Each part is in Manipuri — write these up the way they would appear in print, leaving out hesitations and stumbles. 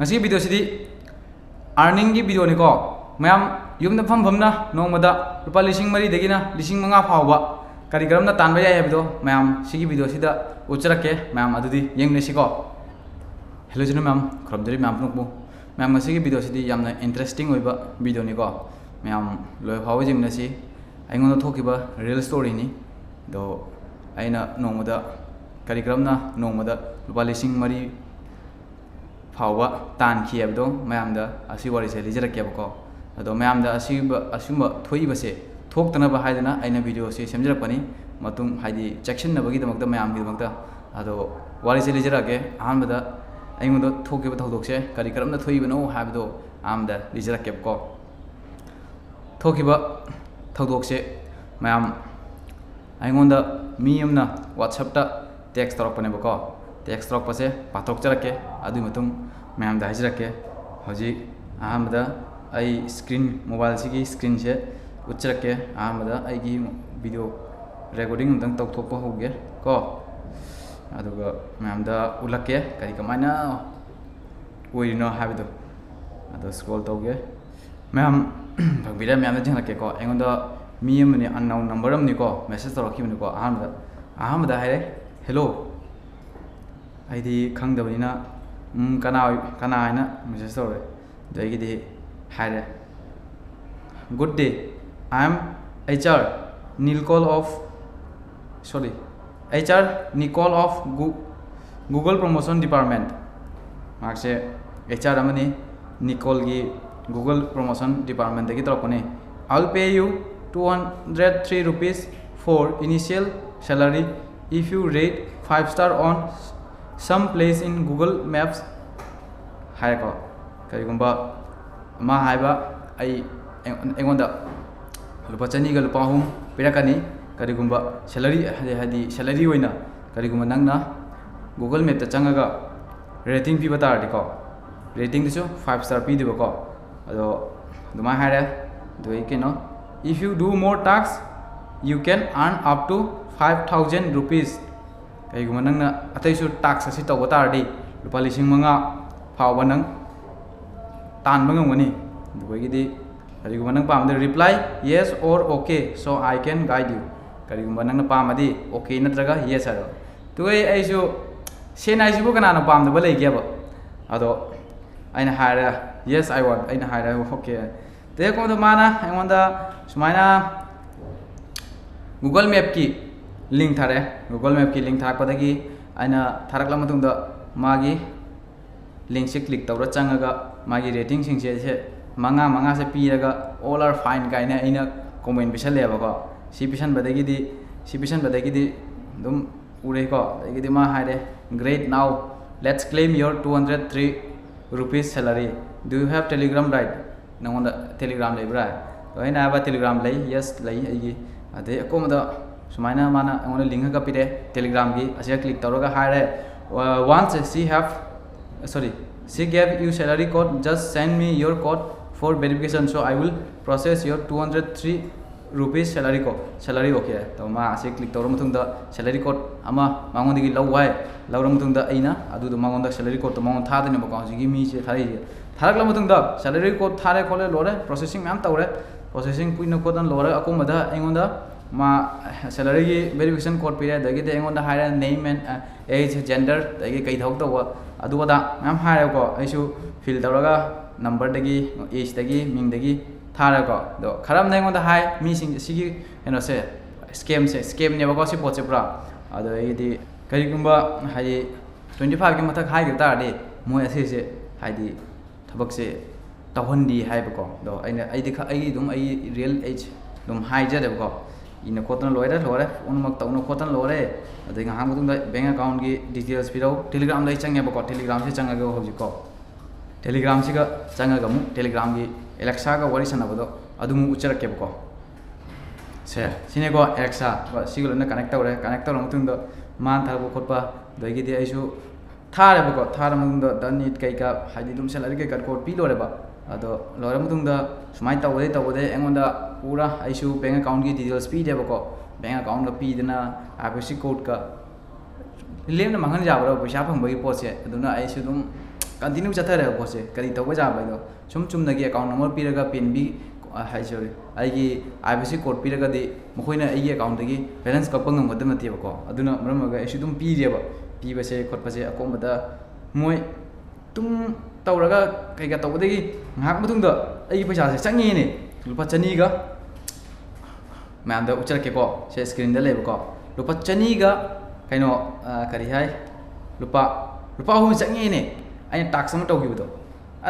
ngasi video sidi earning gi video ni ko mayam yumda famna nongmada rupa lising mari degina lising manga phawba kari karamna tanba yai habido mayam sigi video sida uchrake mayam adudi yengne siko hello jinu mayam khramjari mayam nukmu mayam ngasi gi video sidi yamna interesting oiba video ni ko mayam loi phawa jimna si aingono thokiba real story ni do aina nongmada kari karamna nongmada rupa lising mari phawba tan khiyabdo mayamda asi wari se lijarake bako ado mayamda asumba thoiba se thokdana ba haidana aina video se semjarakpani matung haidi section na bagi damakta mayam gi damakta ado wari se lijarake ahamada aingondo thokiba thodok se kari karamna thoibano habdo amda lijarake bako thokiba thodok se mayam aingonda miyamna whatsapp ta text torakpane bako text torok pase patok jarake adu matung mayam da hajrake hoji ahamda ai screen mobile sigi screen se uchrake ahamda ai gi video recording undang tok thokpa hoge ko aduga mayam da ulake kari kamana oirino habido adu scroll toge mayam bhagbira mayam da janglake ko engonda miyam ni unknown number am ni ko message torokhi ko ahamda haire hello aidi khangdabanina kana aina message tore daigidi haire good day I am HR Nicole of Google promotion department markse HR amani Nicole gi Google promotion department dagi torokone I'll pay you 203 rupees for initial salary if you rate 5 star on some place in Google Maps hai ko karigumba ma haiba ai engonda lupa chani ga lupa hum pirakani karigumba salary hadi salary oina karigumba nangna Google Map ta changaga rating pi bata arti ko rating diso 5 star pi diba ko ado duma haire doi keno if you do more tasks you can earn up to 5000 rupees kaiguma nangna ataisu tax asi tawba tardi lupa lising manga phawba nang tan bangani duigidi kariguma nang pamde reply yes or okay so I can guide you kariguma nangna pamadi okay natraga yes aro tuai aisu senai sibu kana na pamda ba leigeba ado aina haira yes I want aina haira okay te ko da mana aingonda sumaina Google Map ki link thare Google Map ki link thakpadagi aina tharakla matungda magi link se click tawra changaga magi rating sing se manga se piraga all are fine kaina aina comment bisal leba ko si pisan badagi di dum ure ko dagi ma haide great now let's claim your 203 rupees salary do you have telegram right nangonda telegram lebra to aina ba telegram lei yes lei agi ade akomda sumaina mana angona link ka pide telegram gi asia click tawraga haire once she gave you salary code just send me your code for verification so I will process your 203 rupees salary okay to ma asia click tawra muthungda salary code ama mangon digi lawai lawra muthungda aina adu do mangon da salary code to mangon tha dene ba ji gi mi se thari tharakla muthungda salary code thare khole lore processing mam tawre processing puino code an lore akomada engonda ma salary gi verification code pire dagi de engonda hire name and age gender dagi kai thok to adu wada mam hire ko aisu fill tawraga number dagi age dagi ming dagi thara ko do kharam na engonda hai mi sing sigi eno se scam ne ba ko si poche pra adu idi kari gumba hai 25 gi mathak hai gi ta de moi ase se hai di thabak se tawhandi hai ba ko do aina ai dum ai real age dum hai ja de ko ina kotna lore unmak tawno kotna lore adai nga hangudung da bank account gi details piro telegram dai changya bako telegram se changa go hoji ko telegram se ga changa ga mu telegram gi alexa ga wari sana bodo adu mu ucharak ke bako se sine go alexa ba sigolo na connect tawre mutung da man thar bo khotpa dai gi de aisu thare bako thar mutung da danit kai ka haidi dum salary ke code pi lore ba ado lore mutung da sumai tawde engonda pura aisu bank account gi details pi de bako bank account ga pi dana IFSC code ka lemna mangan jabra paisa phang bagi pose aduna aisu dum continue चथर पोसे करी तब जाबो सूम चुम्नगी अकाउंट नंबर पीरगा पिन भी हाइसोरी आईगी आईबीसी कोड पीरगदी मखोइना आईगी अकाउंट दगी बैलेंस कप ngमगदम नतेबको अदुना मरमगा एसु दुम पीजेबा पीबसे खोटपसे अकोमदा मोय तुम तौरगा कईगा तौबदगी ngak मथुंगदा आईगी पैसा से चंगीने लुपा चनीगा मैम द उचरकेको से स्क्रीन द लेबको लुपा चनीगा कइनो करी हाय लुपा हम चंगीने आई टाक्स अम तौगिबदो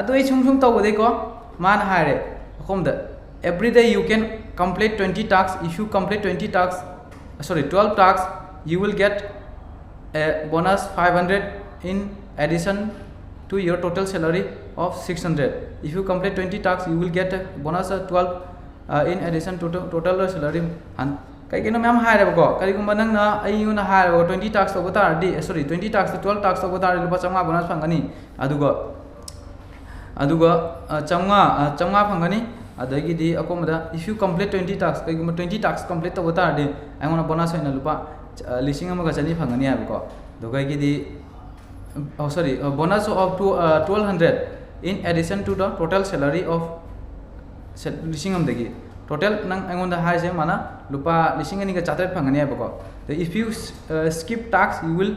अदु आई सुम तौबदेको मान हारे अकोमदा every day you can complete 20 tasks. If you complete 20 tasks, 12 tasks, you will get a bonus 500 in addition to your total salary of 600. If you complete 20 tasks, you will get a bonus 12 in addition to total salary. And kaigino ma'am हारे बको करिगुम्बा नंगना अयुना हारे बको 20 tasks तब तारदी 20 tasks 12 tasks तब तारदी लुपा चंगा बोनस फंगनी अदुगा चंगा फंगनी अदगी अकोमदा इफ यू कंप्लीट 20 tasks कई 20 tasks कंप्लीट तब तारदी आइगोना बोनस होइना लुपा लिसिंग अमगा चनी फंगनी हाबको दोगैगिदी sorry bonus of 1200 in addition to the total salary of लिसिंग अमदगी टोटल नंग आइगोना हाइसे माना लुपा लिसिंग अनिगा चातर फंगनी हाबको if you skip tasks you will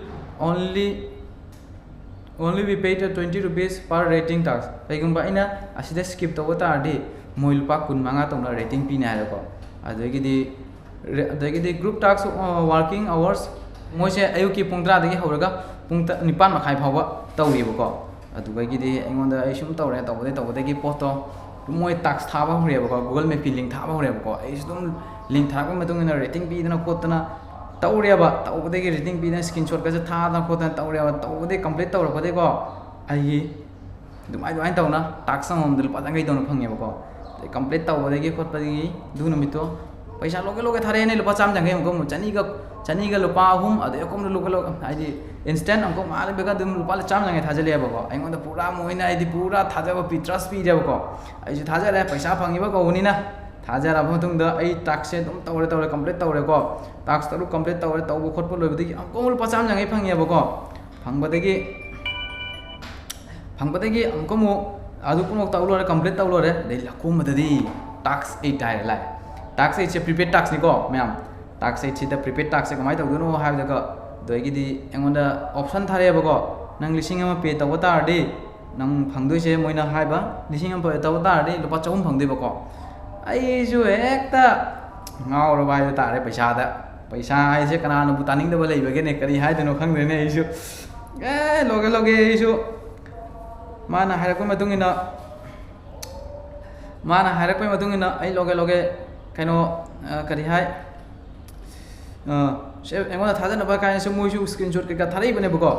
only be paid 20 rupees per rating task कईगुम्बा इना असिदा स्किप तब तारदी मोय लुपा 15 तौना रेटिंग पीने हायको अदगी ग्रुप टास्क वर्किंग आवर्स मोसे अयुकी पुंग 10 दगी हौरगा पुंग 9 मखाय फावबा तौरीबको अदुगैगिदी अइगोंदा अइ सुम तौरे तौबदगी पोतो मोय टास्क थाबा हरेबको गूगल मैप लिंक थाबा हरेबको अइ सुम लिंक थाबा मतुंगना रेटिंग पीदना कोतना तौरेबा तौबदगी रेटिंग पीदना स्क्रीनशॉट का थादना कोतना तौरेबा तौबदे कंप्लीट तौरपदेको अइ दुमाइ तौना टास्क अमम लुपा 50 तौना फंगेबको कंप्लीट तौबदगी खोटपदगी दु नमितो पैसा लोगे थारेने लुपा 100 अमको चनीगा लुपा 3 अदे अकोम लोगे हाइदि इंस्टेंट अमको मालबेगा दम लुपा 100 थाजलेबको अइगोंदा पूरा मोइना आइदि पूरा थाजब पिट्रस पीजेबको आइजु थाजरे पैसा फंगिबा कौनिना थाजरा मतुंगदा अइ टास्क से दम तौरे कंप्लीट तौरेको टास्क तरु कंप्लीट तौरे तौबो खोटपो लोबदगी अमको लुपा 100 फंगेबको फंगबदगी अमको मो अदुकुमक तौलोरे कंप्लीट तौलोरे दे लकुमददी टास्क 8 हाय लाय टास्क 8 से प्रीपेड टास्क निको मैम टास्क 8 से प्रीपेड टास्क से कमाय तौदनो हायदगा दोइगिदी एंगोंदा ऑप्शन थारेबको नंग लिसिंग अमा पे तब तारदी नंग फंगदोइसे मोइना हायबा लिसिंग अमा पे तब तारदी लुपा 400 फंगदेबको आइजु एकता ngauro bai तारे पैसा हाइसे कनानु बुतानिंग दबा लेबगेने करी हायदनो खंगदेने आइजु लोगे आइजु माना हायरकपै मतुंगिना आई लोगे कनो करी हाय से एंगोना थाजनबा कायसु मोइसु स्क्रीनशॉट केका थारैबनेबको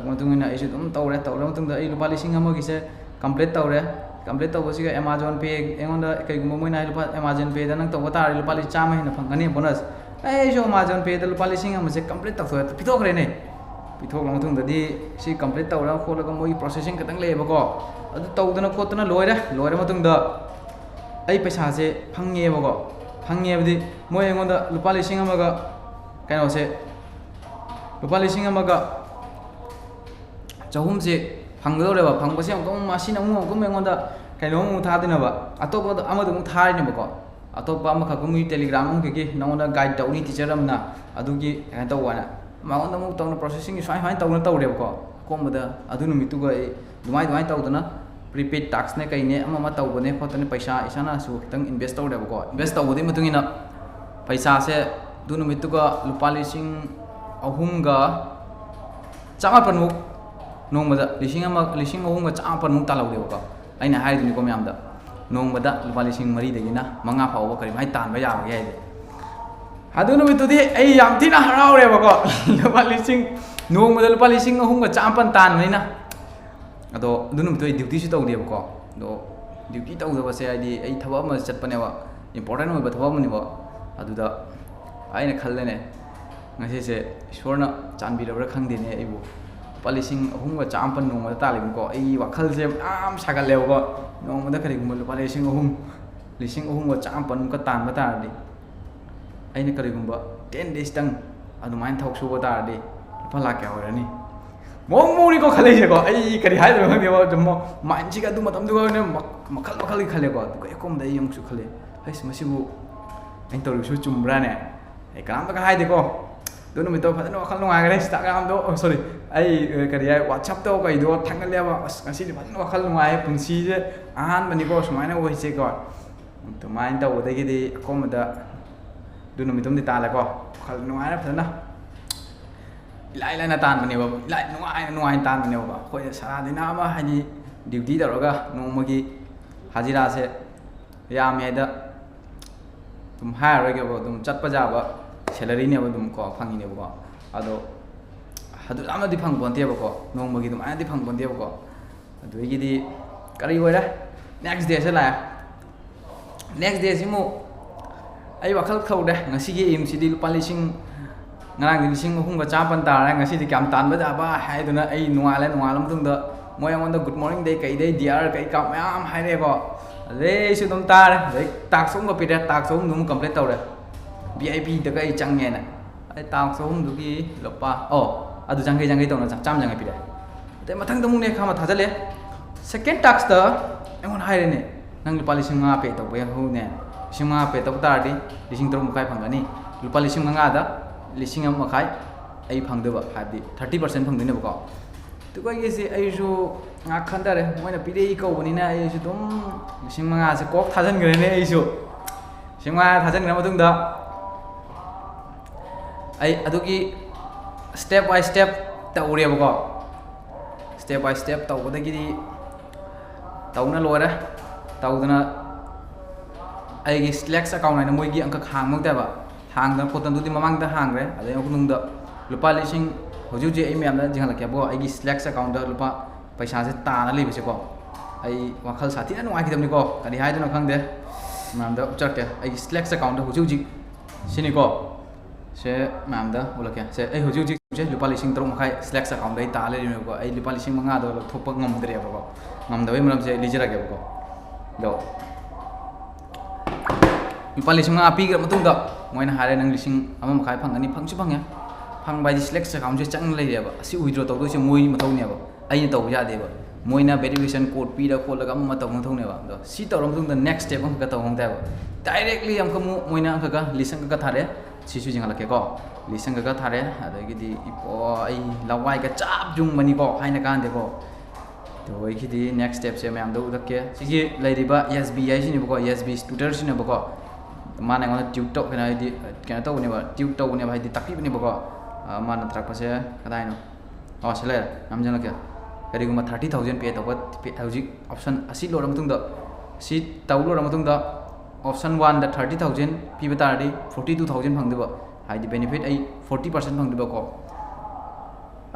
मतुंगिना आइसु दम तौरे मतुंगदा आई लुपा लिसिंग अमगी से कंप्लीट तौबसिगा Amazon पे एंगोना कईगुम मोइना लुपा Amazon पे दनंग तौबा तार लुपा 100 हेन फंगनी बोनस आइसु Amazon पे द लुपा लिसिंग अम से कंप्लीट तौथो पिथोखरेने पिथोखला मतुंगददी सी कंप्लीट तौरा खोलगा मोई प्रोसेसिंग खतंग लेबको अदु तौदना खोतना लोयरे मतुंगदा आई पैसा से फंगेबदी मोय एंगोंदा लुपा लिसिंग अमगा कनो से लुपा लिसिंग अमगा चहुम से फंगदोरेबा फंगबसे अमको मासिन अमको एंगोंदा कनो मु थादिनबा अतोपा अमदु मु थारिनेबको अतोपा अमखगुम टेलीग्राम अमके नौना गाइड तौनी टीचर अमना अदुगी कन तौवाना माउंड अमु तौना प्रोसेसिंग स्वाइ तौरेबको कोमदा अदु नुमितुगा दुमाइ तौदना प्रीपेड टास्क ने कई ने अमा तौबने खोतने पैसा इसाना सु खतंग इन्वेस्ट तौरेबको इन्वेस्ट तौबदि मतुंगिना पैसा से दु नुमितुगा लुपा लिसिंग अहुमगा चामापनमुक नोंगमदा लिसिंग अहुमगा चामापनमुक तालौदेबको अइना हाइदिनिको म्यामदा नोंगमदा लुपा लिसिंग 3 दगिना 5 फावबा करि माइ तानबा याबगे हाइदे अदु नुमितुदि अइ याम थिना हरावरेबको लुपा लिसिंग नोंगमदा लुपा लिसिंग अहुमगा चामापन तानबनिना अदो दुनुमतो ड्यूटी से तौदेबको दो ड्यूटी तौदबसे आइदि अइ थबा म चटपनेबा इंपोर्टेंट होबा थबा मनिबा अदुदा आइना खल्लेने ngase ईश्वरना चानबिरबरा खंगदेने आइबु पालिसिंग अहुमगा चामपन नोंगदा तालिबको अइ वखलसे आम सागलेबको नोंगदा करिगुम पालिसिंग अहुमगा चामपन का तानबा तारदि आइना करिगुम 10 days तंग अदुमाइन थौसुबा तारदि लुपा लाख क्या होरनी ꯃꯣꯡꯅꯤꯀꯣ ꯈꯜꯂꯤꯁꯦꯀꯣ ꯑꯩ ꯀꯔꯤ ꯍꯥꯏꯗꯣꯏꯅꯣ ꯈꯪꯗꯦꯕ ꯑꯗꯨꯝ ꯃꯥꯏꯟꯁꯤꯒ ꯑꯗꯨ ꯃꯇꯝꯗꯨꯒ ꯑꯣꯏꯅ ꯃꯈꯜ ꯃꯈꯜꯒꯤ ꯈꯜꯂꯦꯀꯣ ꯑꯗꯨꯒ ꯑꯩꯀꯣꯝꯗ ꯑꯩ ꯑꯃꯨꯛꯁꯨ ꯈꯜꯂꯦ ꯍꯩꯁ ꯃꯁꯤꯕꯨ ꯑꯩꯅ ꯇꯧꯔꯤꯕꯁꯨ ꯆꯨꯝꯕ꯭ꯔꯥꯅꯦ ꯑꯩ ꯀꯅꯥꯝꯇꯒ ꯍꯥꯏꯗꯦꯀꯣ ꯑꯗꯨ ꯅꯨꯃꯤꯠꯇꯣ ꯐꯖꯅ ꯋꯥꯈꯜ ꯅꯨꯡꯉꯥꯏꯈ꯭ꯔꯦ ꯏꯟꯁꯇꯥꯒ꯭ꯔꯥꯝꯗꯣ ꯁꯣꯔꯤ ꯑꯩ ꯀꯔꯤ ꯍꯥꯏ ꯋꯥꯠꯁꯑꯞꯇꯣ ꯀꯩꯗꯣ ꯊꯥꯡꯒꯠꯂꯦꯕ ꯑꯁ ꯉꯁꯤꯗꯤ ꯐꯖꯅ ꯋꯥꯈꯜ ꯅꯨꯡꯉꯥꯏ ꯄꯨꯟꯁꯤꯁꯦ ꯑꯍꯥꯟꯕꯅꯤꯀꯣ ꯁꯨꯃꯥꯏꯅ ꯑꯣꯏꯁꯦꯀꯣ ꯑꯗꯨꯃꯥꯏꯅ ꯇꯧꯕꯗꯒꯤꯗꯤ ꯑꯀꯣꯝꯕꯗ ꯑꯗꯨ ꯅꯨꯃꯤꯠꯇꯨꯝꯗꯤ ꯇꯥꯜꯂꯦꯀꯣ ꯋꯥꯈꯜ ꯅꯨꯡꯉꯥꯏꯔꯦ ꯐꯖꯅ ꯏꯂꯥꯏ ꯂꯥꯏꯅ ꯇꯥꯟꯕꯅꯦꯕ ꯏꯂꯥꯏ ꯅꯨꯡꯉꯥꯏꯅ ꯇꯥꯟꯕꯅꯦꯕ ꯑꯩꯈꯣꯏ ꯁꯔꯥꯗꯤꯅ ꯑꯃ ꯍꯥꯏꯗꯤ ꯗ꯭ꯌꯨꯇꯤ ꯇꯧꯔꯒ ꯅꯣꯡꯃꯒꯤ ꯍꯥꯖꯤꯔꯥꯁꯦ ꯌꯥꯝꯃꯦꯗ ꯑꯗꯨꯝ ꯍꯥꯏꯔꯔꯣꯏꯒꯦꯕ ꯑꯗꯨꯝ ꯆꯠꯄ ꯌꯥꯕ ꯁꯦꯂꯔꯤꯅꯦꯕ ꯑꯗꯨꯝ ꯀꯣ ꯐꯪꯉꯤꯅꯦꯕꯀꯣ ꯑꯗꯣ ꯑꯗꯨ ꯌꯥꯝꯅꯗꯤ ꯐꯪꯄꯣꯟꯇꯦꯕꯀꯣ ꯅꯣꯡꯃꯒꯤ ꯑꯗꯨꯃꯥꯏꯅꯗꯤ ꯐꯪꯄꯣꯟꯇꯦꯕꯀꯣ ꯑꯗꯨꯗꯒꯤꯗꯤ ꯀꯔꯤ ꯑꯣꯏꯔꯦ ꯅꯦꯛꯁ ꯗꯦꯁꯦ ꯂꯥꯛꯑꯦ ꯅꯦꯛꯁ ꯗꯦꯁꯤꯃꯨꯛ ꯑꯩ ꯋꯥꯈꯜ ꯈꯧꯔꯦ ꯉꯁꯤꯒꯤ ꯑꯦꯝꯁꯤꯗꯤ ꯂꯨꯄꯥ ꯉꯔꯥꯡꯗꯤ 3,300 ꯇꯥꯔꯦ ꯉꯁꯤꯗꯤ ꯀꯌꯥꯝ ꯇꯥꯟꯕ ꯌꯥꯕ ꯍꯥꯏꯗꯨꯅ ꯑꯩ ꯅꯣꯡꯉꯥꯜꯂ ꯃꯇꯨꯡꯗ ꯃꯣꯏ ꯑꯩꯉꯣꯟꯗ ꯒꯨꯗ ꯃꯣꯔꯅꯤꯡꯗꯩ ꯀꯩꯗꯩ ꯗꯤꯌꯥꯔ ꯀꯩꯀꯥ ꯃꯌꯥꯝ ꯍꯥꯏꯔꯛꯑꯦꯀꯣ ꯑꯗꯩ ꯑꯩꯁꯨ ꯑꯗꯨꯝ ꯇꯥꯔꯦ ꯑꯗꯩ ꯇꯥꯛꯁ 3 ꯄꯤꯔꯦ ꯇꯥꯛꯁ 3 ꯑꯃꯨꯛ ꯀꯝꯄ꯭ꯂꯤꯠ ꯇꯧꯔꯦ VIP-ꯗꯒ ꯑꯩ ꯆꯪꯉꯦꯅ ꯑꯩ ꯇꯥꯛꯁ 3ꯗꯨꯒꯤ ꯂꯨꯄꯥ ꯑꯗꯨ ꯆꯪꯈꯩ ꯇꯧꯅ 100 ꯄꯤꯔꯦ ꯑꯗꯩ ꯃꯊꯪꯗ ꯑꯃꯨꯛꯅꯦ ꯈꯥꯃ ꯊꯥꯖꯜꯂꯦ ꯁꯦꯀꯦꯟ ꯇꯥꯛꯁꯇ ꯑꯩꯉꯣꯟꯗ ꯍꯥꯏꯔꯦꯅꯦ ꯅꯪ ꯂꯨꯄꯥ 5,000 ꯄꯦ ꯇꯧꯕ ꯌꯥꯍꯧꯅꯦ 5,000 ꯄꯦ ꯇꯧꯕ ꯇꯥꯔꯗꯤ 5,500 ꯐꯪꯒꯅꯤ ꯂꯨꯄꯥ 5,000ꯗ 1,500 ꯑꯩ ꯐꯪꯗꯣꯏꯕ ꯍꯥꯏꯕꯗꯤ 30% ꯐꯪꯗꯣꯏꯅꯦꯕꯀꯣ ꯑꯗꯨꯒ ꯑꯩꯁꯨ ꯉꯥꯛ ꯈꯟꯊꯔꯦ ꯃꯣꯏꯅ ꯄꯤꯔꯛꯏ ꯀꯧꯕꯅꯤꯅ ꯑꯩꯁꯨ ꯑꯗꯨꯝ 5,000ꯁꯦ ꯀꯣꯛ ꯊꯥꯖꯤꯟꯈ꯭ꯔꯦꯅꯦ ꯑꯩꯁꯨ 5,000 ꯊꯥꯖꯤꯟꯈ꯭ꯔ ꯃꯇꯨꯡꯗ ꯑꯩ ꯑꯗꯨꯒꯤ ꯁ꯭ꯇꯦꯞ ꯕꯥꯏ ꯁ꯭ꯇꯦꯞ ꯇꯧꯔꯦꯕꯀꯣ ꯁ꯭ꯇꯦꯞ ꯕꯥꯏ ꯁ꯭ꯇꯦꯞ ꯇꯧꯕꯗꯒꯤꯗꯤ ꯇꯧꯅ ꯂꯣꯏꯔꯦ ꯇꯧꯗꯅ ꯑꯩꯒꯤ ꯁ꯭ꯂꯦꯛꯁ ꯑꯦꯀꯥꯎꯟ ꯍꯥꯏꯅ ꯃꯣꯏꯒꯤ ꯑꯪꯀꯛ ꯍꯥꯡꯕ ꯍꯥꯡꯗꯅ ꯈꯣꯠꯇꯅꯗꯨꯗꯤ ꯃꯃꯥꯡꯗ ꯍꯥꯡꯈ꯭ꯔꯦ ꯑꯗꯩ ꯃꯅꯨꯡꯗ ꯂꯨꯄꯥ ꯍꯧꯖꯤꯛ ꯑꯩ ꯃꯌꯥꯝꯗ ꯖꯤꯡꯍꯜꯂꯛꯀꯦꯕꯀꯣ ꯑꯩꯒꯤ ꯁ꯭ꯂꯦꯛꯁ ꯑꯦꯀꯥꯎꯟꯗ ꯂꯨꯄꯥ ꯄꯩꯁꯥꯁꯦ ꯇꯥꯅ ꯂꯩꯕꯁꯦꯀꯣ ꯑꯩ ꯋꯥꯈꯜ ꯁꯥꯊꯤꯅ ꯅꯨꯡꯉꯥꯏꯈꯤꯗꯕꯅꯤꯀꯣ ꯀꯔꯤ ꯍꯥꯏꯗꯣꯏꯅꯣ ꯈꯪꯗꯦ ꯃꯌꯥꯝꯗ ꯎꯠꯆꯔꯛꯀꯦ ꯑꯩꯒꯤ ꯁ꯭ꯂꯦꯛꯁ ꯑꯦꯀꯥꯎꯟꯗ ꯍꯧꯖꯤꯛ ꯁꯤꯅꯤꯀꯣ ꯁꯦ ꯃꯌꯥꯝꯗ ꯎꯠꯂꯛꯀꯦ ꯁꯦ ꯑꯩ ꯍꯧꯖꯤꯛꯁꯦ ꯂꯨꯄꯥ 3,500 ꯁ꯭ꯂꯦꯛꯁ ꯑꯦꯀꯥꯎꯟꯗ ꯑꯩ ꯇꯥ ꯂꯩꯔꯤꯅꯦꯕꯀꯣ ꯑꯩ ꯂꯨꯄꯥ 5,000ꯗꯣ ꯂꯧꯊꯣꯛꯄ ꯉꯝꯗ꯭ꯔꯦꯕꯀꯣ ꯉꯝꯗꯕꯩ ꯃꯔꯝꯁꯦ ꯑꯩ ꯂꯤꯖꯔꯒꯦꯕꯀꯣ ꯑꯗꯣ ꯂꯨꯄꯥ 5,000 ꯄꯤꯈ꯭ꯔ ꯃꯇꯨꯡꯗ ꯃꯣꯏꯅ ꯍꯥꯏꯔꯦ ꯅꯪ 1,500 ꯐꯪꯒꯅꯤ ꯐꯪꯁꯨ ꯐꯪꯉꯦ ꯐꯪꯕ ꯍꯥꯏꯗꯤ ꯁ꯭ꯂꯦꯛꯁ ꯑꯦꯀꯥꯎꯟꯁꯦ ꯆꯪꯅ ꯂꯩꯔꯦꯕ ꯑꯁꯤ ꯋꯤꯗ꯭ꯔꯣ ꯇꯧꯗꯣꯏꯁꯦ ꯃꯣꯏ ꯃꯊꯧꯅꯦꯕ ꯑꯩꯅ ꯇꯧꯕ ꯌꯥꯗꯦꯕ ꯃꯣꯏꯅ ꯚꯦꯔꯤꯐꯤꯀꯦꯁꯟ ꯀꯣꯗ ꯄꯤꯔ ꯈꯣꯠꯂꯒ ꯑꯃ ꯇꯧꯕ ꯃꯊꯧꯅꯦꯕ ꯑꯗꯣ ꯁꯤ ꯇꯧꯔ ꯃꯇꯨꯡꯗ ꯅꯦꯛꯁ ꯁ꯭ꯇꯦꯞ ꯑꯃꯈꯛꯀ ꯇꯧꯍꯧꯗꯦꯕ ꯗꯥꯏꯔꯦꯛꯂꯤ ꯑꯃꯨꯛ ꯃꯣꯏꯅ ꯑꯃꯈꯛꯀ ꯂꯤꯁ ꯑꯃꯈꯛꯀ ꯊꯥꯔꯛꯑꯦ ꯁꯤꯁꯨ ꯌꯦꯡꯍꯜꯂꯛꯀꯦꯀꯣ ꯂꯤꯁ ꯑꯃꯈꯛꯀ ꯊꯥꯔꯛꯑꯦ ꯑꯗꯒꯤꯗꯤ ꯏꯄꯣ ꯑꯩ ꯂꯋꯥꯏꯒ ꯆꯞ ꯌꯨꯡꯕꯅꯤꯀꯣ ꯍꯥꯏꯅ ꯀꯥꯟꯗꯦꯀꯣ ꯑꯗꯣ ꯑꯩꯒꯤꯗꯤ ꯅꯦꯛꯁ ꯁ꯭ꯇꯦꯞꯁꯦ ꯃꯌꯥꯝꯗ ꯎꯠꯂꯛꯀꯦ ꯁꯤꯒꯤ ꯂꯩꯔꯤꯕ SBI ꯁꯤꯅꯦꯕꯀꯣ SBI ꯇꯨꯇꯔꯁꯤꯅꯦꯕꯀꯣ ꯃꯥꯅ ꯑꯩꯉꯣꯟꯗ ꯇ꯭ꯌꯨꯠ ꯇꯧꯒꯅ ꯍꯥꯏꯗꯤ ꯀꯩꯅꯣ ꯇꯧꯕꯅꯦꯕ ꯇ꯭ꯌꯨꯠ ꯇꯧꯕꯅꯦꯕ ꯍꯥꯏꯗꯤ ꯇꯥꯛꯄꯤꯕꯅꯦꯕꯀꯣ ꯃꯥꯅ ꯇꯥꯛꯄꯁꯦ ꯀꯗꯥꯏꯅꯣ ꯁꯤ ꯂꯩꯔꯦ ꯅꯝꯖꯜꯂꯛꯀꯦ ꯀꯔꯤꯒꯨꯝꯕ 30,000 ꯄꯦ ꯇꯧꯕ ꯍꯧꯖꯤꯛ ꯑꯣꯞꯁꯟ ꯑꯁꯤ ꯂꯣꯏꯔ ꯃꯇꯨꯡꯗ ꯁꯤ ꯇꯧ ꯂꯣꯏꯔ ꯃꯇꯨꯡꯗ ꯑꯣꯞꯁꯟ 1ꯗ 30,000 ꯄꯤꯕ ꯇꯥꯔꯗꯤ 42,000 ꯐꯪꯗꯣꯏꯕ ꯍꯥꯏꯗꯤ ꯕꯦꯅꯤꯐꯤꯠ ꯑꯩ 40% ꯐꯪꯗꯣꯏꯕꯀꯣ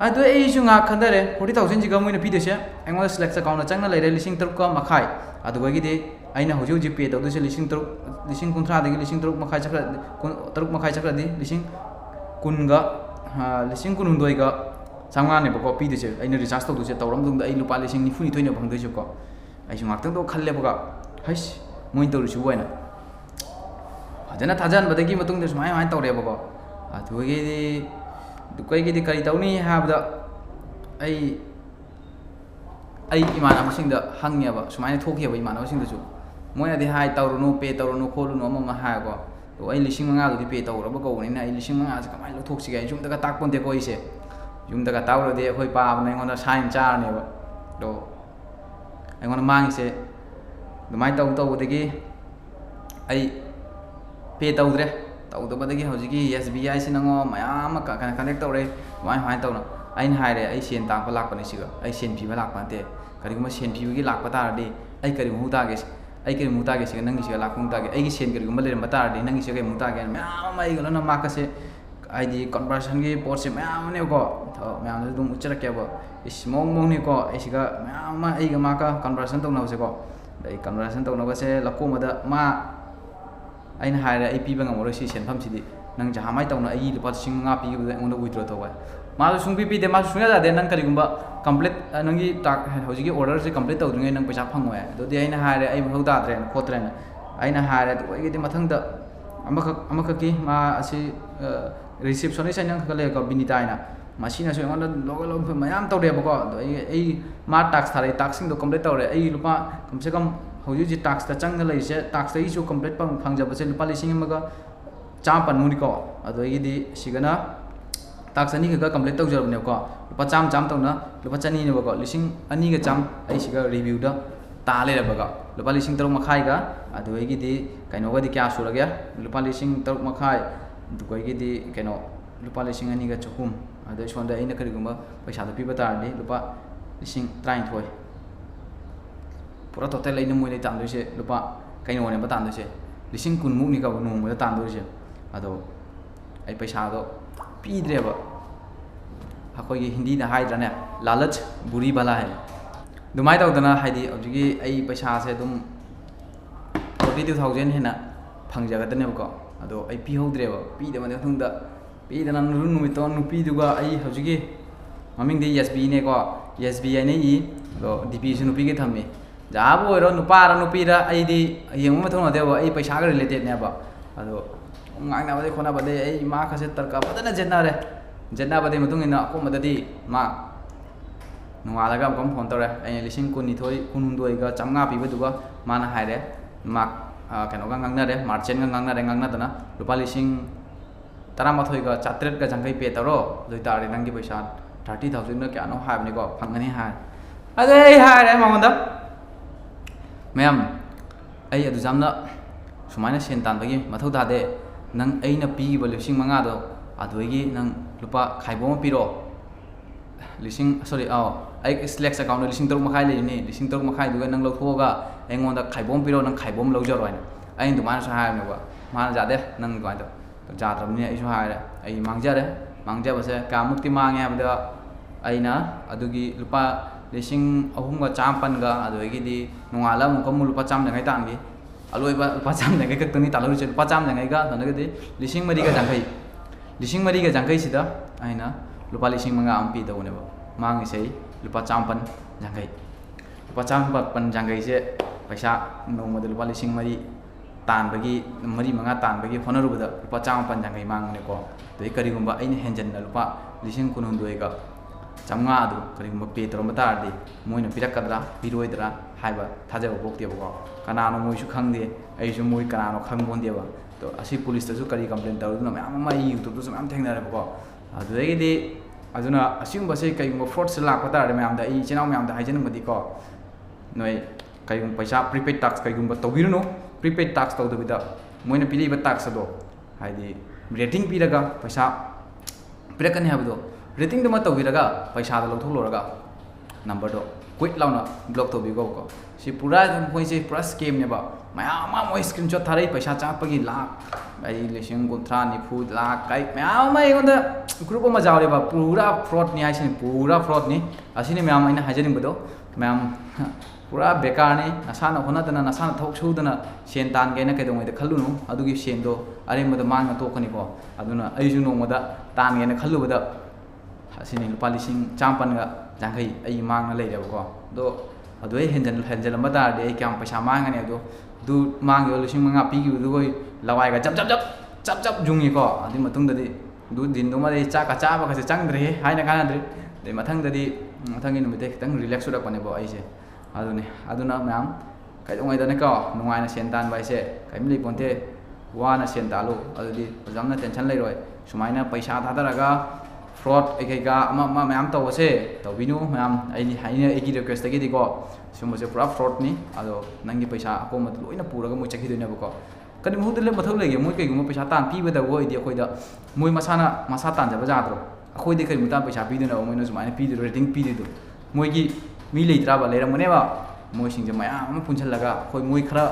ꯑꯗꯨ ꯑꯩꯁꯨ ꯉꯥꯛ ꯈꯟꯊꯔꯦ 40,000ꯁꯤꯒ ꯃꯣꯏꯅ ꯄꯤꯗꯣꯏꯁꯦ ꯑꯩꯉꯣꯟꯗ ꯁ꯭ꯂꯦꯛꯁ ꯑꯦꯀꯥꯎꯟꯗ ꯆꯪꯅ ꯂꯩꯔꯦ 3,500 ꯑꯗꯨꯗꯒꯤꯗꯤ ꯑꯩꯅ hꯧꯖꯤꯛ ꯄꯦ ꯇꯧꯗꯣꯏꯁꯦ 3,000 ꯗꯒꯤ 3,500 ꯆꯠꯈ꯭ꯔꯗꯤ 3,500 ꯆꯠꯈ꯭ꯔꯗꯤ 19,000ꯒ 900ꯅꯦꯕꯀꯣ ꯄꯤꯗꯣꯏꯁꯦ ꯑꯩꯅ ꯔꯤꯆꯥꯔꯖ ꯇꯧꯗꯣꯏꯁꯦ ꯇꯧꯔ ꯃꯇꯨꯡꯗ ꯑꯩ ꯂꯨꯄꯥ 92,000 ꯐꯪꯗꯣꯏꯁꯦꯀꯣ ꯑꯩꯁꯨ ꯉꯥꯛꯇꯪꯗꯣ ꯈꯜꯂꯦꯕꯀꯣ ꯍꯩꯁ ꯃꯣꯏꯅ ꯇꯧꯔꯤꯁꯤꯕꯨ ꯑꯣꯏꯅ ꯐꯖꯅ ꯊꯥꯖꯍꯟꯕꯗꯒꯤ ꯃꯇꯨꯡꯗ ꯁꯨꯃꯥꯏꯅ ꯇꯧꯔꯦꯕꯀꯣ ꯑꯗꯨꯒꯤꯗꯤ ꯀꯔꯤ ꯇꯧꯅꯤ ꯍꯥꯏꯕꯗ ꯑꯩ ꯏꯃꯥꯟꯅꯕꯁꯤꯡꯗ ꯍꯪꯉꯦꯕ ꯁꯨꯃꯥꯏꯅ ꯊꯣꯛꯈꯤꯕ ꯏꯃꯥꯟꯅꯕꯁꯤꯡꯗꯁꯨ ꯃꯣꯏꯅꯗꯤ ꯍꯥꯏ ꯇꯧꯔꯨꯅꯨ ꯄꯦ ꯇꯧꯔꯨꯅꯨ ꯈꯣꯠꯂꯨꯅꯨ ꯑꯃ ꯍꯥꯏꯀꯣ ꯑꯗꯣ ꯑꯩ 5,000ꯗꯨꯗꯤ ꯄꯦ ꯇꯧꯔꯕ ꯀꯧꯕꯅꯤꯅ ꯑꯩ 5,000ꯁꯦ ꯀꯃꯥꯏꯅ ꯂꯧꯊꯣꯛꯁꯤꯒꯦ ꯑꯩ ꯌꯨꯝꯗꯒ ꯇꯥꯛꯄꯣꯟꯇꯦꯀꯣ ꯑꯩꯁꯦ ꯌꯨꯝꯗꯒ ꯇꯥꯛꯎꯔꯗꯤ ꯑꯩꯈꯣꯏ ꯄꯥꯕꯅ ꯑꯩꯉꯣꯟꯗ ꯁꯥꯏꯟ ꯆꯥꯔꯅꯦꯕ ꯑꯗꯣ ꯑꯩꯉꯣꯟꯗ ꯃꯥꯡꯉꯤꯁꯦ ꯑꯗꯨꯃꯥꯏꯅ ꯇꯧꯕꯗꯒꯤ ꯑꯩ ꯄꯦ ꯇꯧꯗꯕꯗꯒꯤ ꯍꯧꯖꯤꯛꯀꯤ SBI ꯁꯤꯅꯉꯣ ꯃꯌꯥꯝ ꯑꯃ ꯀꯟꯇꯦꯛ ꯇꯧꯔꯦ ꯁꯨꯃꯥꯏꯅ ꯇꯧꯅ ꯑꯩꯅ ꯍꯥꯏꯔꯦ ꯑꯩ ꯁꯦꯟ ꯇꯥꯡꯕ ꯂꯥꯛꯄꯅꯦ ꯁꯤꯒ ꯑꯩ ꯁꯦꯟ ꯄꯤꯕ ꯂꯥꯛꯄ ꯅꯠꯇꯦ ꯀꯔꯤꯒꯨꯝꯕ ꯁꯦꯟ ꯄꯤꯕꯒꯤ ꯂꯥꯛꯄ ꯇꯥꯔꯗꯤ ꯑꯩ ꯀꯔꯤ ꯃꯍꯨꯠ ꯇꯥꯒꯦ ꯁꯤꯒ ꯅꯪꯒꯤꯁꯤꯒ ꯂꯥꯛꯄ ꯃꯍꯨꯠ ꯇꯥꯒꯦ ꯑꯩꯒꯤ ꯁꯦꯟ ꯀꯔꯤꯒꯨꯝꯕ ꯂꯩꯔꯝꯕ ꯇꯥꯔꯗꯤ ꯅꯪꯒꯤꯁꯤꯒ ꯀꯔꯤ ꯃꯍꯨꯠ ꯇꯥꯒꯦ ꯃꯌꯥꯝ ꯑꯃ ꯑꯩꯒ ꯂꯣꯏꯅ ꯃꯥꯛꯀꯁꯦ ꯍꯥꯏꯗꯤ ꯀꯟꯚꯔꯁꯟꯒꯤ ꯄꯣꯠꯁꯦ ꯃꯌꯥꯝ ꯑꯃꯅꯦꯕꯀꯣ ꯃꯌꯥꯝꯗꯁꯨ ꯑꯗꯨꯝ ꯎꯠꯆꯔꯛꯀꯦꯕ ꯃꯑꯣꯡꯅꯤꯀꯣ ꯑꯩꯁꯤꯒ ꯃꯌꯥꯝ ꯑꯃ ꯑꯩꯒ ꯃꯥꯛꯀ ꯀꯟꯚꯔꯁꯟ ꯇꯧꯅꯕꯁꯦꯀꯣ ꯑꯗꯩ ꯀꯟꯚꯔꯁꯟ ꯇꯧꯅꯕꯁꯦ ꯂꯀꯣꯃꯗ ꯑꯩꯅ ꯍꯥꯏꯔꯦ ꯑꯩ ꯄꯤꯕ ꯉꯝꯃꯔꯣꯏ ꯁꯤ ꯁꯦꯟꯐꯝꯁꯤꯗꯤ ꯅꯪ ꯖꯍꯥꯃꯥꯏ ꯇꯧꯅ ꯑꯩꯒꯤ ꯂꯨꯄꯥ 5,000 ꯄꯤꯈꯤꯕꯗ ꯑꯩꯉꯣꯟꯗ ꯋꯤꯗ꯭ꯔꯣ ꯇꯧꯕ ꯃꯥꯁꯨ ꯁꯨꯡꯄꯤꯗꯦ ꯃꯥꯁꯨ ꯁꯨꯡꯌꯥ ꯌꯥꯗꯦ ꯅꯪ ꯀꯔꯤꯒꯨꯝꯕ ꯀꯝꯄ꯭ꯂꯤꯠ ꯅꯪꯒꯤ ꯍꯧꯖꯤꯛꯀꯤ ꯑꯣꯔꯗꯔꯁꯦ ꯀꯝꯄ꯭ꯂꯤꯠ ꯇꯧꯗ꯭ꯔꯤꯉꯩ ꯅꯪ ꯄꯩꯁా ꯐꯪꯉꯣꯏ ꯑꯗꯨꯗꯤ ꯑꯩꯅ ꯍꯥꯏꯔꯦ ꯑꯩ ꯃꯊꯧ ꯇꯥꯗ꯭ꯔꯦꯅ ꯈꯣꯠꯇ꯭ꯔꯦꯅ ꯑꯩꯅ ꯍꯥꯏꯔꯦ ꯑꯗꯨ ꯑꯣꯏꯒꯤꯗꯤ ꯃꯊꯪꯗ ꯑꯃꯈꯛꯀꯤ ꯃꯥ ꯑꯁꯤ ꯔꯤꯁꯤꯞꯁꯣꯅꯤꯁ ꯍꯥꯏꯅ ꯑꯃꯈꯛ ꯂꯩꯀꯣ ꯕꯤꯅꯤꯇꯥ ꯍꯥꯏꯅ ꯃꯁꯤꯅꯁꯨ ꯑꯩꯉꯣꯟꯗ ꯂꯣꯒ ꯃꯌꯥꯝ ꯇꯧꯔꯦꯕꯀꯣ ꯑꯗꯣ ꯑꯩ ꯃꯥ ꯇꯥꯛꯁ ꯊꯥꯔꯛꯑꯦ ꯇꯥꯛꯁꯤꯡꯗꯣ ꯀꯝꯄ꯭ꯂꯤꯠ ꯇꯧꯔꯦ ꯑꯩ ꯂꯨꯄꯥ ꯀꯝꯁꯦ ꯀꯝ ꯍꯧꯖꯤꯛ ꯍꯧꯖꯤꯛ ꯇꯥꯛꯁꯇ ꯆꯪꯉ ꯂꯩꯔꯤꯁꯦ ꯇꯥꯛꯁꯇꯒꯤꯁꯨ ꯀꯝꯄ꯭ꯂꯤꯠ ꯐꯪꯖꯕꯁꯦ ꯂꯨꯄꯥ 1,150ꯅꯤꯀꯣ ꯑꯗꯣ ꯑꯩꯒꯤꯗꯤ ꯁꯤꯒꯅ ꯇꯥꯛꯁ 2 ꯈꯛꯇ ꯀꯝꯄ꯭ꯂꯤꯠ ꯇꯧꯖꯔꯕꯅꯦꯕꯀꯣ ꯂꯨꯄꯥ 100 ꯇꯧꯅ ꯂꯨꯄा 200ꯅꯦꯕꯀꯣ 2,100 ꯑꯩ ꯁꯤꯒ ꯔꯤꯚ꯭ꯌꯨꯗ ꯇꯥ ꯂꯩꯔꯕꯒ ꯂꯨꯄꯥ 3,650ꯒ ꯑꯗꯨ ꯑꯩꯒꯤꯗꯤ ꯀꯩꯅꯣꯒꯗꯤ ꯀꯌꯥ ꯁꯨꯔꯒꯦ ꯂꯨꯄꯥ 3,650 ꯑꯗꯨꯒ ꯑꯩꯒꯤꯗꯤ ꯀꯩꯅꯣ ꯂꯨꯄꯥ 2,200 ꯑꯗꯣ ꯁꯣꯟꯗ ꯑꯩꯅ ꯀꯔꯤꯒꯨꯝꯕ ꯄꯩꯁꯥꯗꯣ ꯄꯤꯕ ꯇꯥꯔꯗꯤ ꯂꯨꯄꯥ 19,000 ꯄꯨꯔꯥ ꯇꯣꯇꯦꯜ ꯑꯩꯅ ꯃꯣꯏꯗꯩ ꯇꯥꯟꯗꯣꯏꯁꯦ ꯂꯨꯄꯥ ꯀꯩꯅꯣꯅꯦꯕ ꯇꯥꯟꯗꯣꯏꯁꯦ 10,000ꯃꯨꯛꯅꯤꯀꯣ ꯅꯣꯡꯃꯗ ꯇꯥꯟꯗꯣꯏꯁꯦ ꯑꯗꯣ ꯑꯩ ꯄꯩꯁꯥꯗꯣ ꯄꯤꯗ꯭ꯔꯦꯕ ꯑꯩꯈꯣꯏꯒꯤ ꯍꯤꯟꯗꯤꯗ ꯍꯥꯏꯗ꯭ꯔꯅꯦ ꯂꯥꯂꯆ ꯕꯨꯔꯤ ꯕꯂꯥ ꯍꯥꯏꯕ ꯑꯗꯨꯃꯥꯏꯅ ꯇꯧꯗꯅ ꯍꯥꯏꯗꯤ ꯍꯧꯖꯤꯛꯀꯤ ꯑꯩ ꯄꯩꯁꯥꯁꯦ ꯑꯗꯨꯝ 42,000 ꯍꯦꯟꯅ ꯐꯪꯖꯒꯗꯅꯦꯕꯀꯣ ꯑꯗꯣ ꯑꯩ ꯄꯤꯍꯧꯗ꯭ꯔꯦꯕ ꯄꯤꯗꯕ ꯃꯇꯨꯡꯗ ꯄꯤꯗꯅ ꯅꯨꯃꯤꯠꯇꯣ ꯅꯨꯄꯤꯗꯨꯒ ꯑꯩ ꯍꯧꯖꯤꯛꯀꯤ ꯃꯃꯤꯡꯗꯤ YSBꯅꯦꯀꯣ YSB ꯍꯥꯏꯅ ꯑꯗꯣ DPꯁꯨ ꯅꯨꯄꯤꯒꯤ ꯊꯝꯃꯤ ꯖꯥꯕꯨ ꯑꯣꯏꯔꯣ ꯅꯨꯄꯥꯔ ꯅꯨꯄꯤꯔ ꯑꯩꯗꯤ ꯌꯦꯡꯕ ꯃꯊꯧ ꯅꯠꯇꯦꯕ ꯑꯩ ꯄꯩꯁꯥꯒ ꯔꯤꯂꯦꯇꯦꯗꯅꯦꯕ ꯑꯗꯣ ꯉꯥꯡꯅꯕꯗꯩ ꯈꯣꯠꯅꯕꯗꯩ ꯑꯩ ꯃꯥꯒꯁꯦ ꯇꯔꯀ ꯐꯖꯅ ꯖꯦꯠꯅꯕꯗꯩ ꯃꯇꯨꯡ ꯏꯟꯅ ꯑꯀꯣꯟꯕꯗꯗꯤ ꯃꯥ ꯅꯣꯡꯉꯥꯜꯂꯒ ꯑꯃꯨꯛ ꯐꯣꯟ ꯇꯧꯔꯦ ꯑꯩꯅ 19,200ꯒ 1,500 ꯄꯤꯕꯗꯨꯒ ꯃꯥꯅ ꯍꯥꯏꯔꯦ ꯃꯥ ꯀꯩꯅꯣꯒ ꯉꯥꯡꯅꯔꯦ ꯃꯥꯔꯆꯦꯟꯒ ꯉꯥꯡꯅꯗꯅ ꯂꯨꯄꯥ 19,950 ꯄꯦ ꯇꯧꯔꯣ ꯑꯗꯨ ꯑꯣꯏꯇꯥꯔꯗꯤ ꯅꯪꯒꯤ ꯄꯩꯁꯥ 30,000ꯅ ꯀꯌꯥꯅꯣ ꯍꯥꯏꯕꯅꯤꯀꯣ ꯐꯪꯒꯅꯤ ꯍꯥꯏ ꯑꯗꯨ ꯑꯩ ꯍꯥꯏꯔꯦ ꯃꯉꯣꯟꯗ ꯃꯌꯥꯝ ꯑꯩ ꯑꯗꯨ ꯌꯥꯝꯅ ꯁꯨꯃꯥꯏꯅ ꯁꯦꯟ ꯇꯥꯟꯕꯒꯤ ꯃꯊꯧ ꯇꯥꯗꯦ ꯅꯪ ꯑꯩꯅ ꯄꯤꯈꯤꯕ 5,000ꯗꯣ ꯑꯗꯨꯗꯒꯤ ꯅꯪ ꯂꯨꯄꯥ ꯈꯥꯏꯕꯣꯝ ꯑꯃ ꯄꯤꯔꯣ ꯑꯩ ꯁ꯭ꯂꯦꯛꯁ ꯑꯦꯀꯥꯎꯟꯗ 3,650 ꯂꯩꯔꯤꯅꯤ 3,650ꯗꯨꯒ ꯅꯪ ꯂꯧꯊꯣꯛꯑꯒ ꯑꯩꯉꯣꯟꯗ ꯈꯥꯏꯕꯣꯝ ꯄꯤꯔꯣ ꯅꯪ ꯈꯥꯏꯕꯣꯝ ꯂꯧꯖꯔꯣ ꯍꯥꯏꯅ ꯑꯩꯅ ꯑꯗꯨꯃꯥꯏꯅꯁꯨ ꯍꯥꯏꯔꯕꯅꯦꯕ ꯃꯥꯅ ꯌꯥꯗꯦ ꯅꯪ ꯑꯗꯨꯃꯥꯏꯅ ꯇꯧ ꯌꯥꯗ꯭ꯔꯕꯅꯤꯅ ꯑꯩꯁꯨ ꯍꯥꯏꯔꯦ ꯑꯩ ꯃꯥꯡꯖꯕꯁꯦ ꯀꯌꯥꯃꯨꯛꯇꯤ ꯃꯥꯡꯉꯦ ꯍꯥꯏꯕꯗ ꯑꯩꯅ ꯑꯗꯨꯒꯤ ꯂꯨꯄꯥ 3,650ꯒ ꯑꯗꯨꯗꯒꯤꯗꯤ ꯅꯣꯡꯉꯥꯜꯂ ꯑꯃꯨꯛ ꯂꯨꯄꯥ 150 ꯇꯥꯟꯈꯤ ꯑꯂꯣꯏꯕ ꯂꯨꯄꯥ 150 ꯈꯛꯇꯪꯅꯤ ꯇꯥꯜꯍꯧꯔꯤꯁꯦ ꯂꯨꯄꯥ 150ꯒ ꯑꯗꯨꯗꯒꯤꯗꯤ 4,450 ꯁꯤꯗ ꯑꯩꯅ ꯂꯨꯄꯥ 5,000 ꯑꯃ ꯄꯤꯗꯧꯅꯦꯕ ꯃꯥꯡꯉꯤꯁꯦ ꯂꯨꯄꯥ 150 ꯂꯨꯄा 150ꯁꯦ ꯄꯩꯁꯥ ꯅꯣꯡꯃꯗ ꯂꯨꯄꯥ 4,000 तानबगी 4-5 तानबगी होनरुबदा लुपा 150 मांगनेको तो करीगुंबा अइने हेंजन्ना लुपा 19,900 गा 150 अदु करीगुंबा पे तोरम तारदि मोइना पिरक्कद्रा पिरोइदरा हाइबा थाजबा बोक्तेबको कनानो मोइसु खंगदे अइसु मोइ कनानो खंगबोंदेबा तो असि पुलिस तसु करी कंप्लेन तरुदुना म्याम मा यूट्यूब तसु म्याम थेंगनारेबको अदुदगिदि अदुना असिगुंबसे कईगुंबा फ्रॉड से लाक्पा तारदे म्यामदा अइ चेनाव म्यामदा हाइजनमदिको नोइ कईगुंबा पैसा प्रीपेड टैक्स कईगुंबा तौबिरुनो प्रीपेड टैक्स तौदबिदा मोइना पिलिबा टैक्स अदो हाइदि रेटिंग पिरगा पैसा पिरकनी हाबदो रेटिंग दमा तौबिरगा पैसा द लौथोलोरगा नंबर दो क्विक लाउना ब्लॉक तौबिगो को सि पूरा मोइसे पूरा स्कैम नेबा मयामा मोइ स्क्रीनशॉट थारै पैसा चापगी लाख आई लिसिंग 30-40 लाख काई मयामा एगोंदा ग्रुप अमा जावरेबा पूरा फ्रॉड नि हाइसिन पूरा फ्रॉड नि असिनि मयाम आइना हाइजनिंबदो मयाम पूरा बेकार ने नसाना होनादना नसाना थोक सुदना सेन तानगेना कैदोंगैदा खल्लुनु अदुगी सेनदो अरेमदा मांगना तोकनिको अदुना अइजु नोंगदा तानगेना खल्लुबदा असिनि लुपा 1,150 अइ मांगना लेरेबको दो अदु अइ हेंजलम तारदे अइ क्याम पैसा मांगने अदु दु मांगयो 5,000 पिगिबदुगोय लवाइगा जब जुंगिको अदि मतुंगददि दु दिनदुमादि चाका चाबा कसे चंगद्रे हाइना कानद्रे दे मथंगी नुमिते खितंग रिलैक्स सुरकपनेबो अइसे अदुना मैम कईदोंगैदनेको नुंगाइना सेन तानबा इसे कईम लेपोन्ते वाना सेन तालु अदुदि जामना टेंशन लेरोय सुमाइना पैसा थादरगा फ्रॉड एकेगा अमा मैम तौबसे तौबिनु मैम आइनी रिक्वेस्ट तगिदिको सुमसे पूरा फ्रॉड नि अदो नंगी पैसा अकोमत लोइना पुरगा मोइ चखिदोनेबको कनि मुहुदले मथौ लेगे मोइ कईगुम पैसा तान पीबदा गोइदि अखोइदा मोइ मसा तानजबा जाद्रो अखोइदि कई मुता पैसा पीदना मोइना सुमाइना पीदो रेटिंग पीदिदो मोइगी मी लेत्रबा लेरमनेबा मोइसिंजे मयाम पुनछलगा खोइ मोइ खरा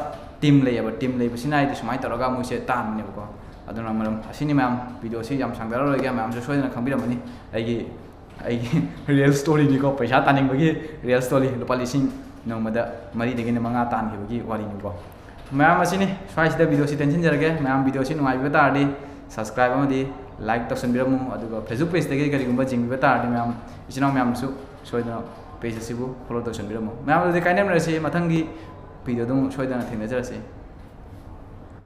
टीम लेयबा टीम लेबसिनाइदि सुमाइ तौरगा मोइसे तानबनेबको अदुना मरम असिनि मयाम वीडियो सि याम सांगदररोइगा मयाम जो सोइदना खंबिरमनि आइगी रियल स्टोरी निको पैसा तानिंगबगी रियल स्टोरी लुपा 1,000 नोंमदा 4-5 तानखिबगी वारिनिको मयाम असिनि स्वाइसिदा वीडियो सि टेंशन जरगे मयाम वीडियो सि नुंगाइबा तारदि सब्सक्राइब अमदि लाइक तौसनबिरमु अदुगा फेसबुक पेज दगे करिगुंबा जिंगिबा तारदि मयाम इचिनाव मयामसु सोइदना पेज असिबु फॉलो तौसनबिरमु मयाम अदुदि काइनेमरसि मथंगी वीडियो दum सोइदना थेंनजरसि।